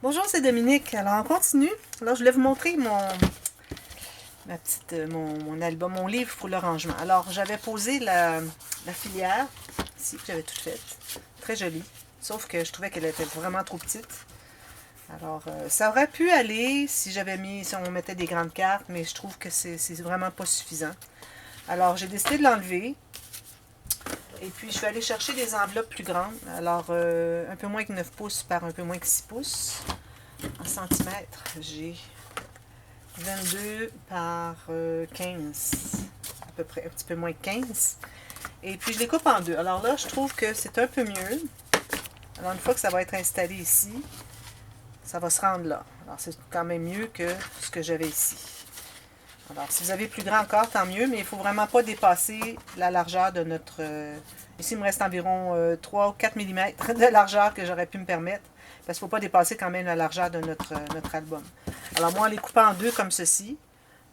Bonjour, c'est Dominique. Alors, on continue. Alors, je voulais vous montrer mon album, mon livre pour le rangement. Alors, j'avais posé la filière ici, que j'avais toute faite. Très jolie. Sauf que je trouvais qu'elle était vraiment trop petite. Alors, ça aurait pu aller si on mettait des grandes cartes, mais je trouve que c'est vraiment pas suffisant. Alors, j'ai décidé de l'enlever. Et puis, je vais aller chercher des enveloppes plus grandes. Alors, un peu moins que 9 pouces par un peu moins que 6 pouces. En centimètres, j'ai 22 par 15, à peu près, un petit peu moins que 15. Et puis, je les coupe en deux. Alors là, je trouve que c'est un peu mieux. Alors, une fois que ça va être installé ici, ça va se rendre là. Alors, c'est quand même mieux que ce que j'avais ici. Alors, si vous avez plus grand encore, tant mieux, mais il ne faut vraiment pas dépasser la largeur de notre... ici, il me reste environ 3 ou 4 mm de largeur que j'aurais pu me permettre, parce qu'il ne faut pas dépasser quand même la largeur de notre album. Alors, moi, en les coupant en deux comme ceci,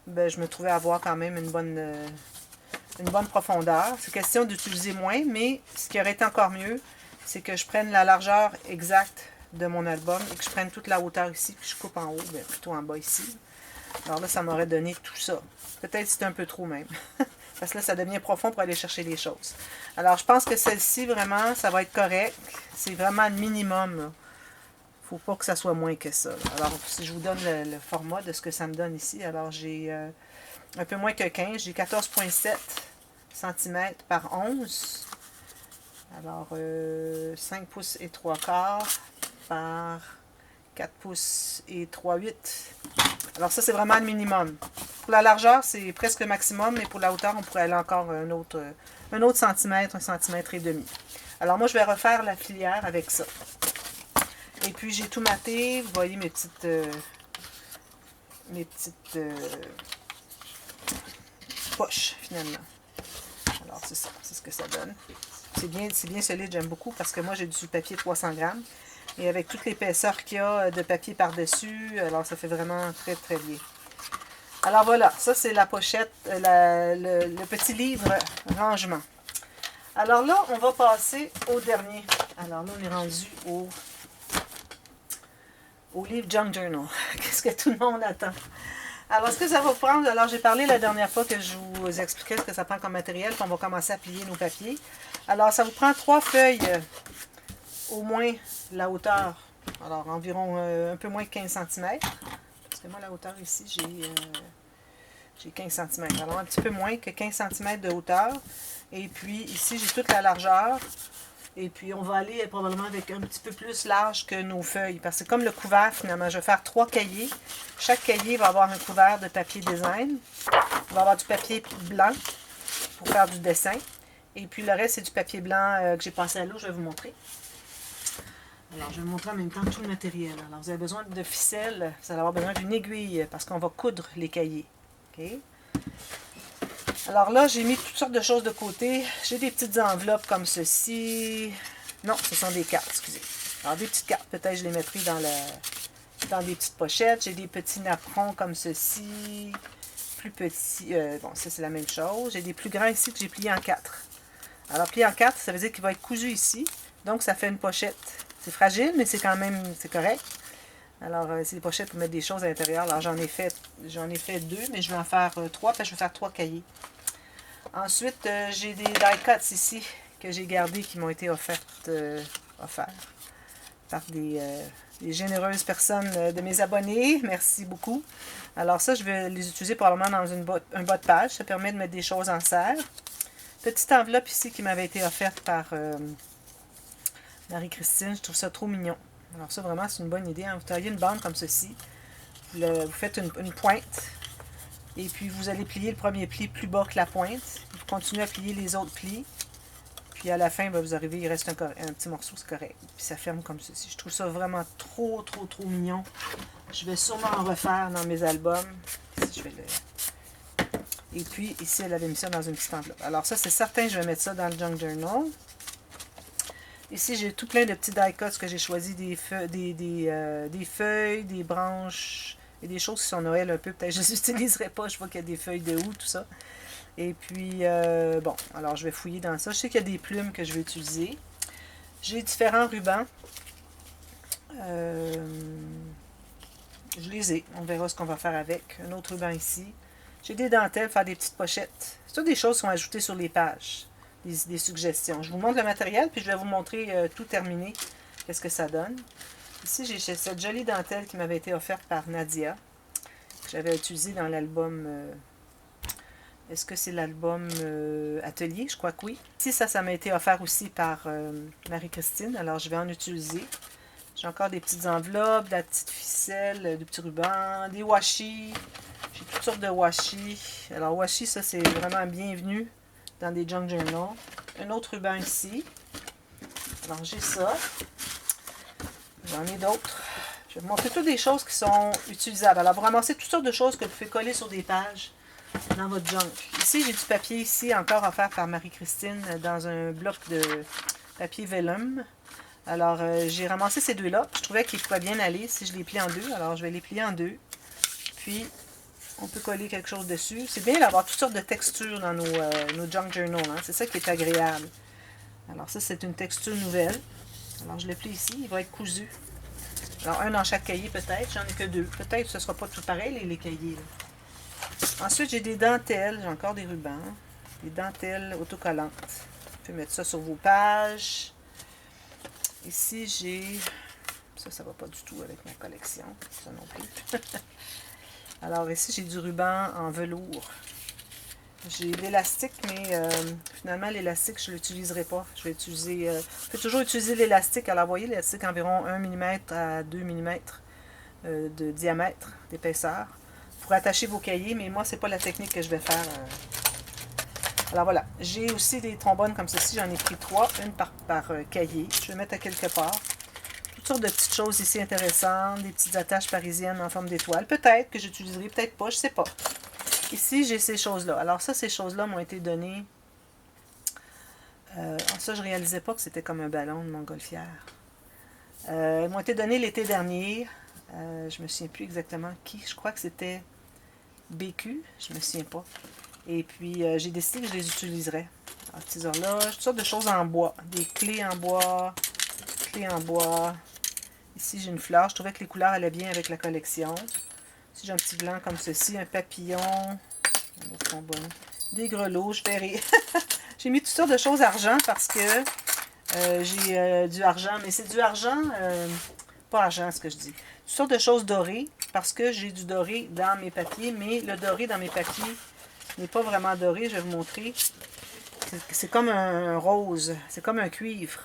ben, je me trouvais avoir quand même une bonne profondeur. C'est question d'utiliser moins, mais ce qui aurait été encore mieux, c'est que je prenne la largeur exacte de mon album et que je prenne toute la hauteur ici, puis je coupe en haut, bien, plutôt en bas ici. Alors là, ça m'aurait donné tout ça. Peut-être c'est un peu trop même. Parce que là, ça devient profond pour aller chercher les choses. Alors, je pense que celle-ci, vraiment, ça va être correct. C'est vraiment le minimum. Il ne faut pas que ça soit moins que ça. Là. Alors, si je vous donne le format de ce que ça me donne ici, alors j'ai un peu moins que 15. J'ai 14,7 cm par 11. Alors, 5 pouces et 3 quarts par 4 pouces et 3/8. Alors ça, c'est vraiment le minimum. Pour la largeur, c'est presque le maximum, mais pour la hauteur, on pourrait aller encore un autre centimètre, 1,5 cm. Alors moi, je vais refaire la filière avec ça. Et puis, j'ai tout maté. Vous voyez mes petites poches, finalement. Alors, c'est ça. C'est ce que ça donne. C'est bien solide, j'aime beaucoup, parce que moi, j'ai du papier 300 grammes. Et avec toute l'épaisseur qu'il y a de papier par-dessus, alors ça fait vraiment très, très bien. Alors voilà, ça c'est la pochette, le petit livre rangement. Alors là, on va passer au dernier. Alors là, on est rendu au livre Junk Journal. Qu'est-ce que tout le monde attend? Alors, ce que ça va prendre, alors j'ai parlé la dernière fois que je vous expliquais ce que ça prend comme matériel, puis on va commencer à plier nos papiers. Alors, ça vous prend 3 feuilles, au moins la hauteur. Alors, environ un peu moins de 15 cm. Parce que moi, la hauteur ici, j'ai 15 cm. Alors, un petit peu moins que 15 cm de hauteur. Et puis, ici, j'ai toute la largeur. Et puis, on va aller probablement avec un petit peu plus large que nos feuilles. Parce que comme le couvert, finalement, je vais faire 3 cahiers. Chaque cahier va avoir un couvert de papier design. On va avoir du papier blanc pour faire du dessin. Et puis, le reste, c'est du papier blanc que j'ai passé à l'eau. Je vais vous montrer. Alors, je vais vous montrer en même temps tout le matériel. Alors, vous avez besoin de ficelle. Vous allez avoir besoin d'une aiguille parce qu'on va coudre les cahiers. OK? Alors là, j'ai mis toutes sortes de choses de côté. J'ai des petites enveloppes comme ceci. Non, ce sont des cartes, excusez. Alors, des petites cartes, peut-être je les mettrai dans des petites pochettes. J'ai des petits napperons comme ceci. Plus petits. Bon, ça, c'est la même chose. J'ai des plus grands ici que j'ai pliés en 4. Alors, plié en 4, ça veut dire qu'il va être cousu ici. Donc, ça fait une pochette. C'est fragile, mais c'est quand même, c'est correct. Alors, c'est des pochettes pour mettre des choses à l'intérieur. Alors, j'en ai fait 2, mais je vais en faire 3, parce que je vais faire 3 cahiers. Ensuite, j'ai des die cuts ici que j'ai gardés qui m'ont été offerts par des généreuses personnes de mes abonnés. Merci beaucoup. Alors ça, je vais les utiliser probablement dans un bas de page. Ça permet de mettre des choses en serre. Petite enveloppe ici qui m'avait été offerte par Marie-Christine. Je trouve ça trop mignon. Alors ça, vraiment, c'est une bonne idée. Hein. Vous taillez une bande comme ceci. Vous faites une pointe. Et puis, vous allez plier le premier pli plus bas que la pointe. Vous continuez à plier les autres plis. Puis à la fin, ben, vous arrivez, il reste un petit morceau, c'est correct. Puis ça ferme comme ceci. Je trouve ça vraiment trop, trop, trop mignon. Je vais sûrement en refaire dans mes albums. Ici, Et puis, ici, elle avait mis ça dans une petite enveloppe. Alors ça, c'est certain, je vais mettre ça dans le Junk Journal. Ici, j'ai tout plein de petits die cuts que j'ai choisi, des feuilles, des branches et des choses qui sont Noël un peu. Peut-être que je les utiliserai pas. Je vois qu'il y a des feuilles de houx, tout ça. Et puis, bon, alors je vais fouiller dans ça. Je sais qu'il y a des plumes que je vais utiliser. J'ai différents rubans. les ai. On verra ce qu'on va faire avec. Un autre ruban ici. J'ai des dentelles, faire des petites pochettes. C'est toutes des choses qui sont ajoutées sur les pages. Des suggestions. Je vous montre le matériel, puis je vais vous montrer tout terminé. Qu'est-ce que ça donne. Ici, j'ai cette jolie dentelle qui m'avait été offerte par Nadia. Que j'avais utilisée dans l'album... Est-ce que c'est l'album Atelier? Je crois que oui. Ici, ça m'a été offert aussi par Marie-Christine. Alors, je vais en utiliser. J'ai encore des petites enveloppes, de la petite ficelle, des petits rubans, des washi. J'ai toutes sortes de washi. Alors, washi, ça, c'est vraiment bienvenu dans des junk journal. Un autre ruban ici. Alors, j'ai ça. J'en ai d'autres. Je vais vous montrer toutes des choses qui sont utilisables. Alors, vous ramassez toutes sortes de choses que vous pouvez coller sur des pages dans votre junk. Ici, j'ai du papier ici, encore offert par Marie-Christine, dans un bloc de papier vellum. Alors, j'ai ramassé ces deux-là. Je trouvais qu'ils pourraient bien aller si je les plie en deux. Alors, je vais les plier en deux. Puis, on peut coller quelque chose dessus. C'est bien d'avoir toutes sortes de textures dans nos junk journal. Hein? C'est ça qui est agréable. Alors, ça, c'est une texture nouvelle. Alors, je le plie ici. Il va être cousu. Alors, un dans chaque cahier, peut-être. J'en ai que deux. Peut-être que ce ne sera pas tout pareil, les cahiers. Là. Ensuite, j'ai des dentelles. J'ai encore des rubans. Des dentelles autocollantes. Vous pouvez mettre ça sur vos pages. Ici, j'ai... Ça va pas du tout avec ma collection. Ça non plus. Alors, ici, j'ai du ruban en velours. J'ai de l'élastique, mais finalement, l'élastique, je ne l'utiliserai pas. Je vais utiliser... je peux toujours utiliser l'élastique. Alors, vous voyez, l'élastique environ 1 mm à 2 mm de diamètre, d'épaisseur, pour attacher vos cahiers, mais moi, c'est pas la technique que je vais faire. Alors voilà, j'ai aussi des trombones comme ceci, j'en ai pris 3, une par cahier. Je vais mettre à quelque part. Toutes sortes de petites choses ici intéressantes, des petites attaches parisiennes en forme d'étoile. Peut-être que j'utiliserai, peut-être pas, je sais pas. Ici, j'ai ces choses-là. Alors ça, ces choses-là m'ont été données. Ça, je réalisais pas que c'était comme un ballon de montgolfière. Elles m'ont été données l'été dernier. Je me souviens plus exactement qui. Je crois que c'était BQ, je me souviens pas. Et puis, j'ai décidé que je les utiliserais. Alors, petits horloges, toutes sortes de choses en bois. Des clés en bois, Ici, j'ai une fleur. Je trouvais que les couleurs allaient bien avec la collection. Ici, j'ai un petit blanc comme ceci, un papillon, un autre trombone, des grelots, je verrai. J'ai mis toutes sortes de choses argent parce que j'ai du argent, mais c'est du argent, pas argent ce que je dis. Toutes sortes de choses dorées parce que j'ai du doré dans mes papiers, mais le doré dans mes papiers n'est pas vraiment doré, je vais vous montrer. C'est comme un rose, c'est comme un cuivre.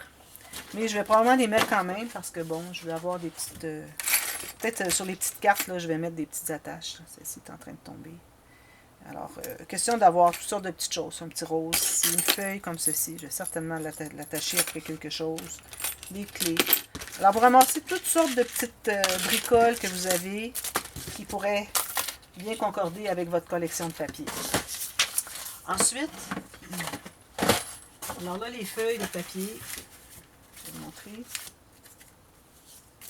Mais je vais probablement les mettre quand même parce que bon, je vais avoir des petites... peut-être sur les petites cartes, là, je vais mettre des petites attaches. Celle-ci est en train de tomber. Alors, question d'avoir toutes sortes de petites choses. Un petit rose ici, une feuille comme ceci. Je vais certainement l'attacher après quelque chose. Des clés. Alors, vous ramassez toutes sortes de petites bricoles que vous avez qui pourraient bien concorder avec votre collection de papier. Ensuite, alors là, les feuilles de papier. Je vais vous montrer.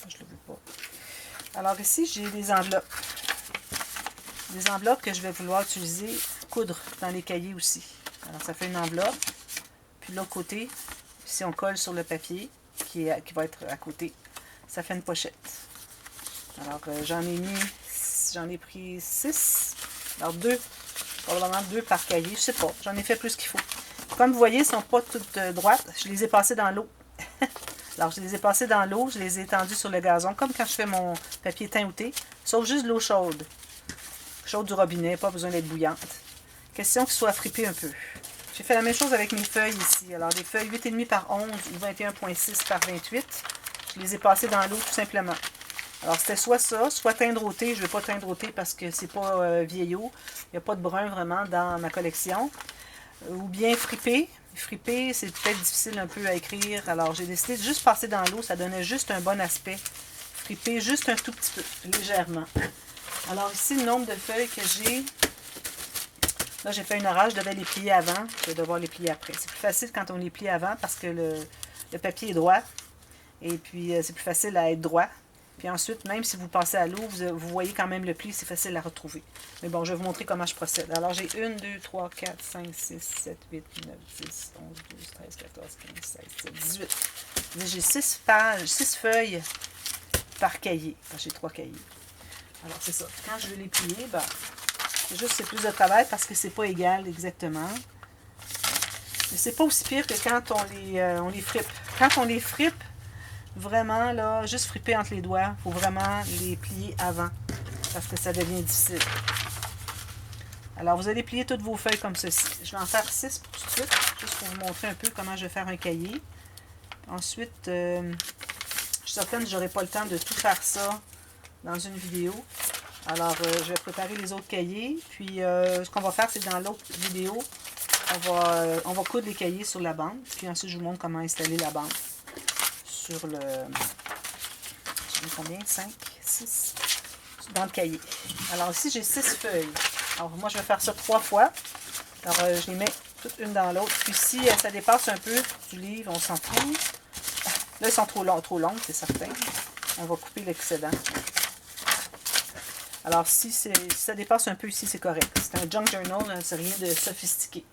Je ne le veux pas. Alors ici, j'ai des enveloppes. Des enveloppes que je vais vouloir utiliser, coudre dans les cahiers aussi. Alors ça fait une enveloppe. Puis de l'autre côté, si on colle sur le papier, qui va être à côté, ça fait une pochette. Alors j'en ai pris 6. Alors 2, probablement 2 par cahier, je sais pas. J'en ai fait plus qu'il faut. Comme vous voyez, elles ne sont pas toutes droites. Je les ai passées dans l'eau. Alors, je les ai passées dans l'eau, je les ai étendues sur le gazon, comme quand je fais mon papier teintouté, sauf juste de l'eau chaude. Chaude du robinet, pas besoin d'être bouillante. Question qu'il soit frippé un peu. J'ai fait la même chose avec mes feuilles ici. Alors, des feuilles 8,5 par 11 ou 21,6 par 28. Je les ai passées dans l'eau tout simplement. Alors, c'était soit ça, soit teindre au thé. Je ne vais pas teindre au thé parce que c'est pas vieillot. Il n'y a pas de brun vraiment dans ma collection. Ou bien fripper. Fripper, c'est peut-être difficile un peu à écrire. Alors, j'ai décidé de juste passer dans l'eau. Ça donnait juste un bon aspect. Fripper juste un tout petit peu, légèrement. Alors, ici, le nombre de feuilles que j'ai. Là, j'ai fait une erreur. Je devais les plier avant. Je vais devoir les plier après. C'est plus facile quand on les plie avant parce que le papier est droit. Et puis, c'est plus facile à être droit. Puis ensuite, même si vous passez à l'eau, vous voyez quand même le pli, c'est facile à retrouver. Mais bon, je vais vous montrer comment je procède. Alors, j'ai 1, 2, 3, 4, 5, 6, 7, 8, 9, 10, 11, 12, 13, 14, 15, 16, 17, 18. J'ai 6 pages, 6 feuilles par cahier. J'ai 3 cahiers. Alors, c'est ça. Quand je vais les plier, ben, c'est plus de travail parce que c'est pas égal exactement. Mais c'est pas aussi pire que quand on les fripe. Quand on les fripe, vraiment, là, juste fripper entre les doigts, il faut vraiment les plier avant parce que ça devient difficile. Alors, vous allez plier toutes vos feuilles comme ceci. Je vais en faire 6 pour tout de suite, juste pour vous montrer un peu comment je vais faire un cahier. Ensuite, je suis certaine que je n'aurai pas le temps de tout faire ça dans une vidéo. Alors, je vais préparer les autres cahiers. Puis, ce qu'on va faire, c'est dans l'autre vidéo, on va coudre les cahiers sur la bande. Puis ensuite, je vous montre comment installer la bande sur le... J'en ai combien? 5, 6 dans le cahier. Alors ici, j'ai 6 feuilles. Alors, moi, je vais faire ça 3 fois. Alors, je les mets toutes une dans l'autre. Puis si ça dépasse un peu du livre, on s'en fout. Là, ils sont trop longues, c'est certain. On va couper l'excédent. Alors, si ça dépasse un peu ici, c'est correct. C'est un junk journal, c'est rien de sophistiqué.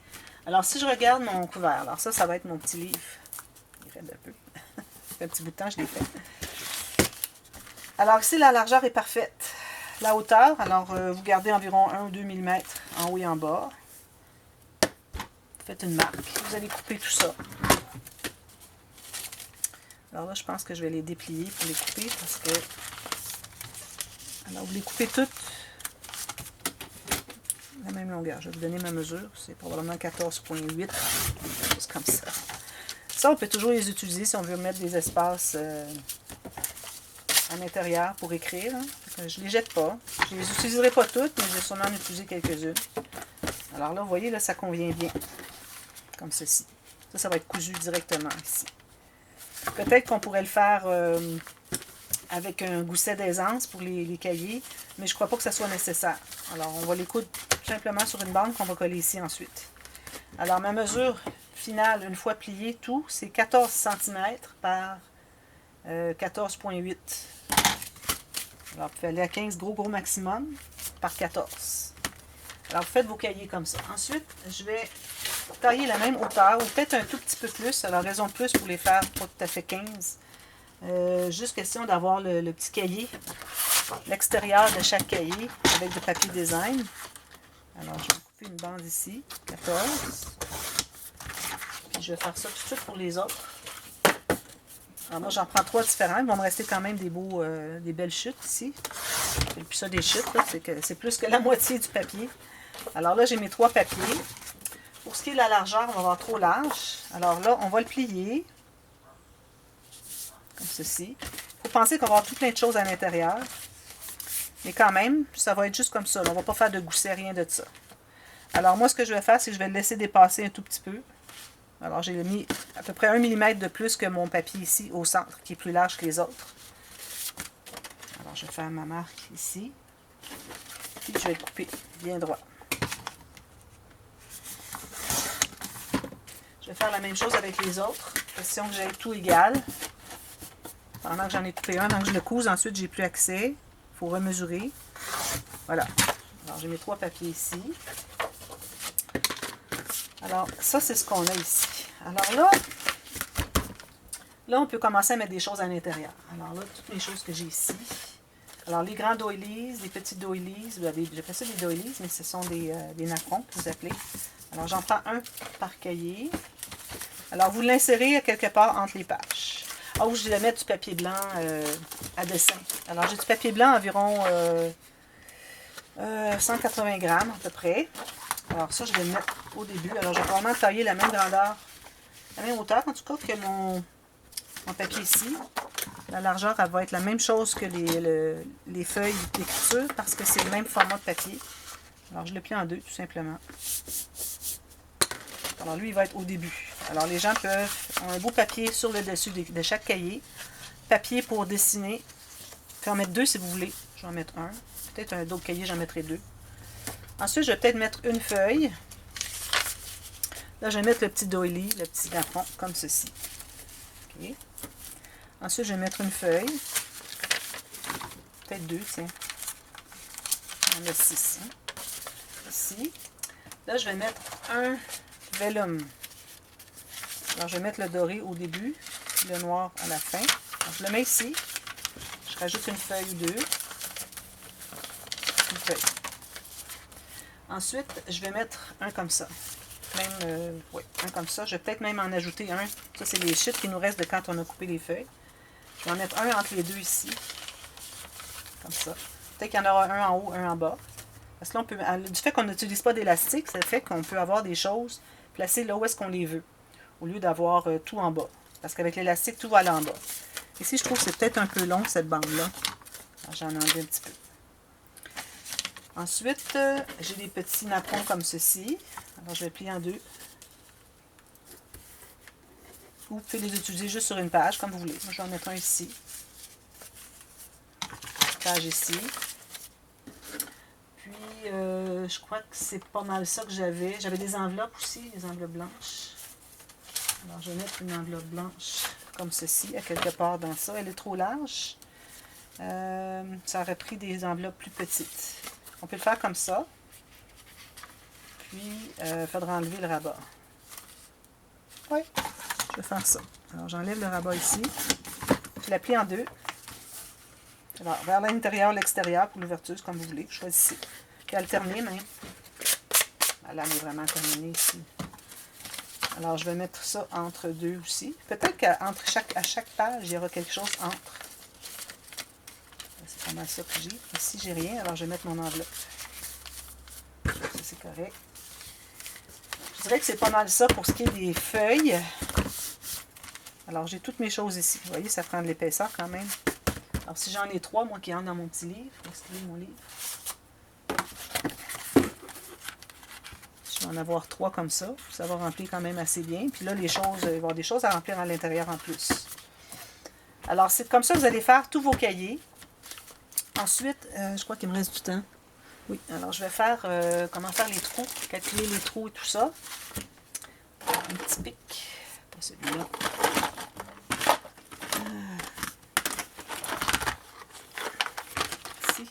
Alors, si je regarde mon couvert, alors ça va être mon petit livre. Il raide un peu. Ça fait un petit bout de temps, je l'ai fait. Alors, ici, la largeur est parfaite. La hauteur, alors, vous gardez environ 1 ou 2 mm en haut et en bas. Faites une marque. Vous allez couper tout ça. Alors là, je pense que je vais les déplier pour les couper parce que... Alors, vous les coupez toutes la même longueur. Je vais vous donner ma mesure. C'est probablement 14,8. Quelque chose comme ça. Ça, on peut toujours les utiliser si on veut mettre des espaces à l'intérieur pour écrire. Hein. Je ne les jette pas. Je ne les utiliserai pas toutes, mais je vais sûrement en utiliser quelques-unes. Alors là, vous voyez, là, ça convient bien. Comme ceci. Ça va être cousu directement ici. Peut-être qu'on pourrait le faire avec un gousset d'aisance pour les cahiers, mais je ne crois pas que ça soit nécessaire. Alors, on va les coudre tout simplement sur une bande qu'on va coller ici ensuite. Alors, ma mesure finale, une fois plié, tout, c'est 14 cm par 14,8. Alors, vous pouvez aller à 15 gros maximum par 14. Alors, vous faites vos cahiers comme ça. Ensuite, je vais tailler la même hauteur, ou peut-être un tout petit peu plus. Alors, raison de plus pour les faire pas tout à fait 15. Juste question d'avoir le petit cahier, l'extérieur de chaque cahier avec du papier design. Alors, je vais couper une bande ici, 14. Puis, je vais faire ça tout de suite pour les autres. Alors, moi, j'en prends 3 différents. Il va me rester quand même des belles chutes ici. Et puis ça, des chutes, c'est plus que la moitié du papier. Alors là, j'ai mes 3 papiers. Pour ce qui est de la largeur, on va avoir trop large. Alors là, on va le plier. Comme ceci. Il faut penser qu'on va avoir tout plein de choses à l'intérieur. Mais quand même, ça va être juste comme ça. Là. On ne va pas faire de gousset, rien de ça. Alors moi, ce que je vais faire, c'est que je vais le laisser dépasser un tout petit peu. Alors j'ai mis à peu près 1 mm de plus que mon papier ici au centre, qui est plus large que les autres. Alors je vais faire ma marque ici. Puis je vais le couper bien droit. Je vais faire la même chose avec les autres. Question que j'ai tout égal. Pendant que j'en ai coupé un, donc je le couse, ensuite j'ai plus accès. Il faut remesurer. Voilà. Alors j'ai mes 3 papiers ici. Alors ça c'est ce qu'on a ici. Alors là on peut commencer à mettre des choses à l'intérieur. Alors là, toutes les choses que j'ai ici. Alors les grands doilies, les petits doilies, j'appelle ça des doilies, mais ce sont des napperons que vous appelez. Alors j'en prends un par cahier. Alors vous l'insérez quelque part entre les pages. Ah, je vais mettre du papier blanc à dessin. Alors, j'ai du papier blanc environ 180 grammes à peu près. Alors, ça, je vais le mettre au début. Alors, je vais probablement tailler la même grandeur, la même hauteur, en tout cas, que mon papier ici. La largeur, elle va être la même chose que les feuilles d'écriture parce que c'est le même format de papier. Alors, je le plie en 2, tout simplement. Alors, lui, il va être au début. Alors, les gens ont un beau papier sur le dessus de chaque cahier. Papier pour dessiner. Vous pouvez en mettre 2 si vous voulez. Je vais en mettre un. Peut-être un autre cahier, j'en mettrai 2. Ensuite, je vais peut-être mettre une feuille. Là, je vais mettre le petit doily, le petit napperon, comme ceci. Okay. Ensuite, je vais mettre une feuille. Peut-être 2, tiens. On en a 6. Hein? Ici. Là, je vais mettre un vellum. Alors, je vais mettre le doré au début, le noir à la fin. Donc, je le mets ici. Je rajoute une feuille ou 2. une feuille. Ensuite, je vais mettre un comme ça. Même, oui, un comme ça. Je vais peut-être même en ajouter un. Ça, c'est les chiffres qui nous restent de quand on a coupé les feuilles. Je vais en mettre un entre les deux ici. Comme ça. Peut-être qu'il y en aura un en haut, un en bas. Parce que là, on peut, du fait qu'on n'utilise pas d'élastique, ça fait qu'on peut avoir des choses placées là où est-ce qu'on les veut. Au lieu d'avoir tout en bas. Parce qu'avec l'élastique, tout va aller en bas. Ici, je trouve que c'est peut-être un peu long, cette bande-là. J'en ai enlevé un petit peu. Ensuite, j'ai des petits napperons comme ceci. Alors, je vais plier en deux. Ou vous pouvez les utiliser juste sur une page, comme vous voulez. Moi, je vais en mettre un ici. Page ici. Puis, je crois que c'est pas mal ça que j'avais. J'avais des enveloppes aussi, des enveloppes blanches. Alors, je vais mettre une enveloppe blanche comme ceci, à quelque part dans ça. Elle est trop large. Ça aurait pris des enveloppes plus petites. On peut le faire comme ça. Puis, il faudra enlever le rabat. Oui, je vais faire ça. Alors, j'enlève le rabat ici. Je la plie en deux. Alors, vers l'intérieur, l'extérieur, pour l'ouverture, comme vous voulez. Choisissez. Puis, alterner même. Là, elle est vraiment terminée ici. Alors, je vais mettre ça entre deux aussi. Peut-être qu'à chaque page, il y aura quelque chose entre. C'est pas mal ça que j'ai. Ici, j'ai rien. Alors, je vais mettre mon enveloppe. Ça, c'est correct. Je dirais que c'est pas mal ça pour ce qui est des feuilles. Alors, j'ai toutes mes choses ici. Vous voyez, ça prend de l'épaisseur quand même. Alors, si j'en ai trois, moi qui entre dans mon petit livre, je vais styler mon livre. Je vais en avoir trois comme ça. Ça va remplir quand même assez bien. Puis là, les choses, il va y avoir des choses à remplir à l'intérieur en plus. Alors, c'est comme ça que vous allez faire tous vos cahiers. Ensuite, je crois qu'il me reste du temps. Oui, alors je vais faire comment faire les trous, calculer les trous et tout ça. Un petit pic, pas celui-là. Ici.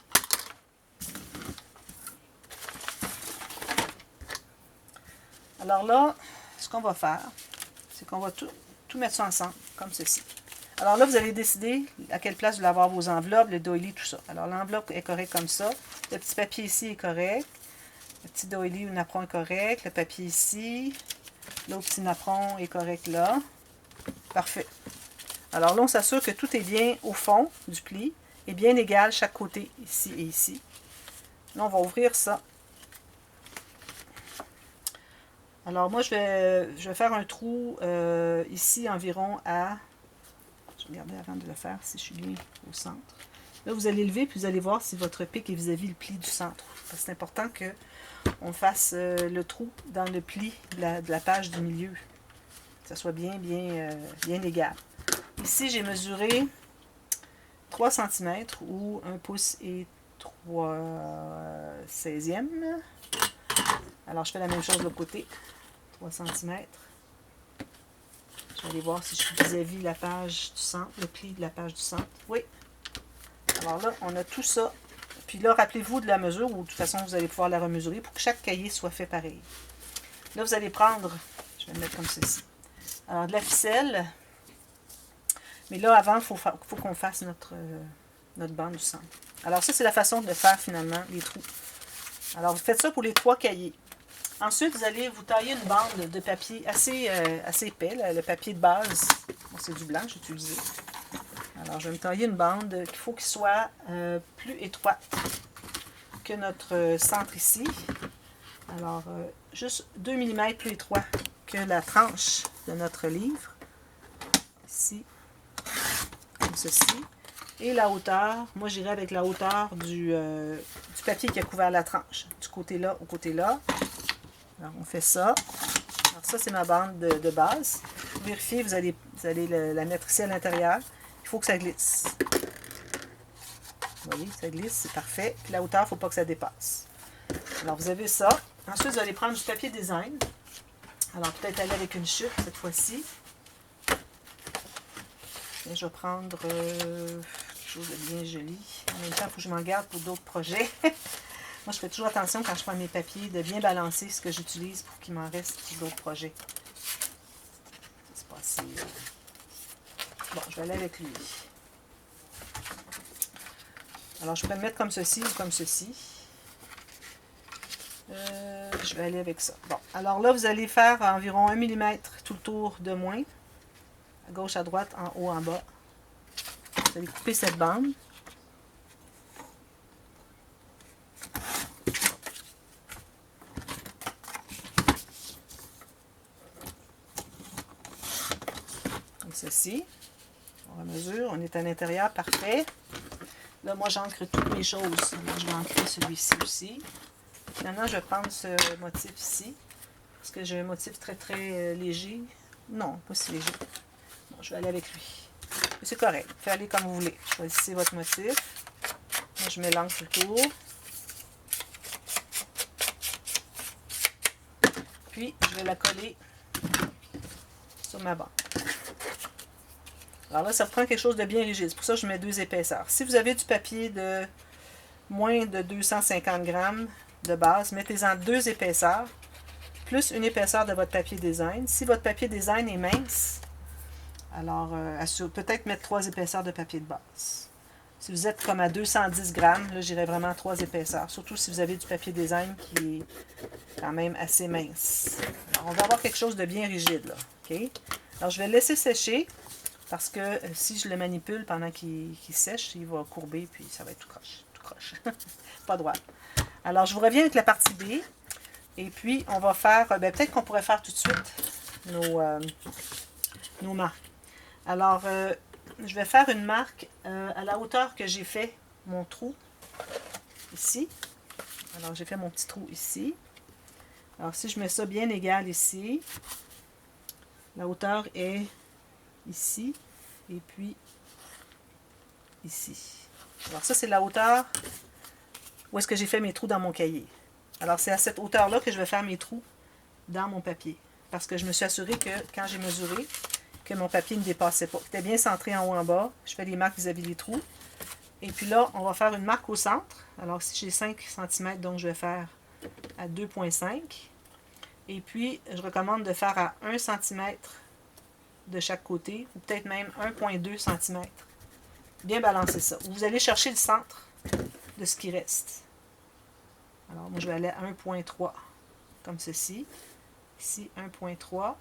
Alors là, ce qu'on va faire, c'est qu'on va tout mettre ça ensemble, comme ceci. Alors là, vous allez décider à quelle place vous allez avoir vos enveloppes, le doily, tout ça. Alors l'enveloppe est correcte comme ça. Le petit papier ici est correct. Le petit doily ou napperon est correct. Le papier ici. L'autre petit napperon est correct là. Parfait. Alors là, on s'assure que tout est bien au fond du pli et bien égal chaque côté, ici et ici. Là, on va ouvrir ça. Alors moi, je vais faire un trou ici environ à... Je vais regarder avant de le faire si je suis bien au centre. Là, vous allez lever puis vous allez voir si votre pic est vis-à-vis le pli du centre. Parce que c'est important qu'on fasse le trou dans le pli de la page du milieu. Que ça soit bien égal. Ici, j'ai mesuré 3 cm ou 1 pouce et 3 16e. Alors, je fais la même chose de l'autre côté. 3 cm. Je vais aller voir si je suis vis-à-vis la page du centre, le pli de la page du centre. Oui. Alors là, on a tout ça. Puis là, rappelez-vous de la mesure, ou de toute façon, vous allez pouvoir la remesurer pour que chaque cahier soit fait pareil. Là, vous allez prendre, je vais le mettre comme ceci. Alors, de la ficelle. Mais là, avant, il faut qu'on fasse notre bande du centre. Alors, ça, c'est la façon de faire, finalement, les trous. Alors, vous faites ça pour les 3 cahiers. Ensuite, vous allez vous tailler une bande de papier assez épais, là, le papier de base. Bon, c'est du blanc que j'ai utilisé. Alors, je vais me tailler une bande qu'il faut qu'il soit plus étroite que notre centre ici. Alors, juste 2 mm plus étroit que la tranche de notre livre. Ici, comme ceci. Et la hauteur, moi j'irai avec la hauteur du papier qui a couvert la tranche. Du côté là au côté là. Alors, on fait ça. Alors, ça, c'est ma bande de base. Vérifiez, vous allez la mettre ici à l'intérieur. Il faut que ça glisse. Vous voyez, ça glisse, c'est parfait. Puis la hauteur, il ne faut pas que ça dépasse. Alors, vous avez ça. Ensuite, vous allez prendre du papier design. Alors, peut-être aller avec une chute cette fois-ci. Et je vais prendre quelque chose de bien joli. En même temps, il faut que je m'en garde pour d'autres projets. Moi, je fais toujours attention quand je prends mes papiers de bien balancer ce que j'utilise pour qu'il m'en reste pour d'autres projets. C'est pas assez... Bon, je vais aller avec lui. Alors, je peux le mettre comme ceci ou comme ceci. Je vais aller avec ça. Bon, alors là, vous allez faire environ 1 mm tout le tour de moins. À gauche, à droite, en haut, en bas. Vous allez couper cette bande. Comme ceci. On mesure, on est à l'intérieur, parfait. Là, moi, j'ancre toutes mes choses. Alors, je vais ancrer celui-ci aussi. Finalement, je vais prendre ce motif ici. Parce que j'ai un motif très, très léger. Non, pas si léger. Bon, je vais aller avec lui. C'est correct. Faites aller comme vous voulez. Choisissez votre motif. Moi, je mets l'encre tout le tour. Puis, je vais la coller sur ma bande. Alors là, ça prend quelque chose de bien rigide. C'est pour ça que je mets 2 épaisseurs. Si vous avez du papier de moins de 250 grammes de base, mettez-en 2 épaisseurs, plus une épaisseur de votre papier design. Si votre papier design est mince, alors peut-être mettre 3 épaisseurs de papier de base. Si vous êtes comme à 210 grammes, là, j'irai vraiment 3 épaisseurs. Surtout si vous avez du papier design qui est quand même assez mince. Alors, on va avoir quelque chose de bien rigide, là. OK? Alors, je vais le laisser sécher. Parce que si je le manipule pendant qu'il sèche, il va courber, puis ça va être tout croche. Tout croche. Pas droit. Alors, je vous reviens avec la partie B. Et puis, on va faire... peut-être qu'on pourrait faire tout de suite nos marques. Alors, je vais faire une marque à la hauteur que j'ai fait mon trou. Ici. Alors, j'ai fait mon petit trou ici. Alors, si je mets ça bien égal ici, la hauteur est... ici, et puis ici. Alors ça, c'est la hauteur où est-ce que j'ai fait mes trous dans mon cahier. Alors c'est à cette hauteur-là que je vais faire mes trous dans mon papier. Parce que je me suis assurée que quand j'ai mesuré, que mon papier ne dépassait pas. Il était bien centré en haut en bas. Je fais des marques vis-à-vis des trous. Et puis là, on va faire une marque au centre. Alors si j'ai 5 cm, donc je vais faire à 2,5. Et puis, je recommande de faire à 1 cm de chaque côté, ou peut-être même 1,2 cm. Bien balancer ça. Vous allez chercher le centre de ce qui reste. Alors, moi, je vais aller à 1,3, comme ceci. Ici, 1,3.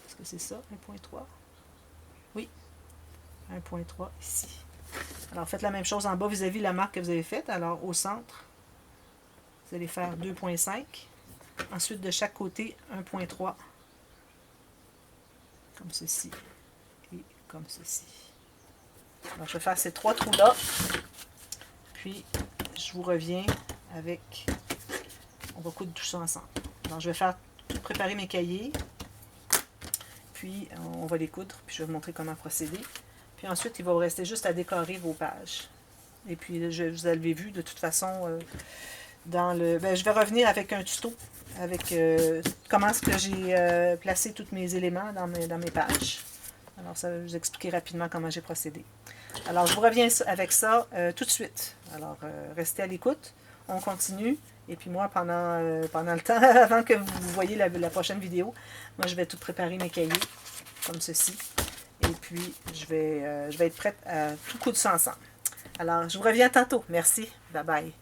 Est-ce que c'est ça, 1,3? Oui, 1,3 ici. Alors, faites la même chose en bas vis-à-vis la marque que vous avez faite. Alors, au centre, vous allez faire 2,5. Ensuite, de chaque côté, 1,3. Comme ceci et comme ceci. Alors, je vais faire ces 3 trous-là. Puis, je vous reviens avec... On va coudre tout ça ensemble. Alors, je vais faire tout préparer mes cahiers. Puis, on va les coudre. Puis, je vais vous montrer comment procéder. Puis ensuite, il va vous rester juste à décorer vos pages. Et puis, vous avez vu, de toute façon, dans le... je vais revenir avec un tuto avec comment est-ce que j'ai placé tous mes éléments dans mes pages. Alors, ça va vous expliquer rapidement comment j'ai procédé. Alors, je vous reviens avec ça tout de suite. Alors, restez à l'écoute. On continue. Et puis moi, pendant le temps, avant que vous voyez la prochaine vidéo, moi, je vais tout préparer mes cahiers, comme ceci. Et puis, je vais être prête à tout coudre ça ensemble. Alors, je vous reviens tantôt. Merci. Bye bye.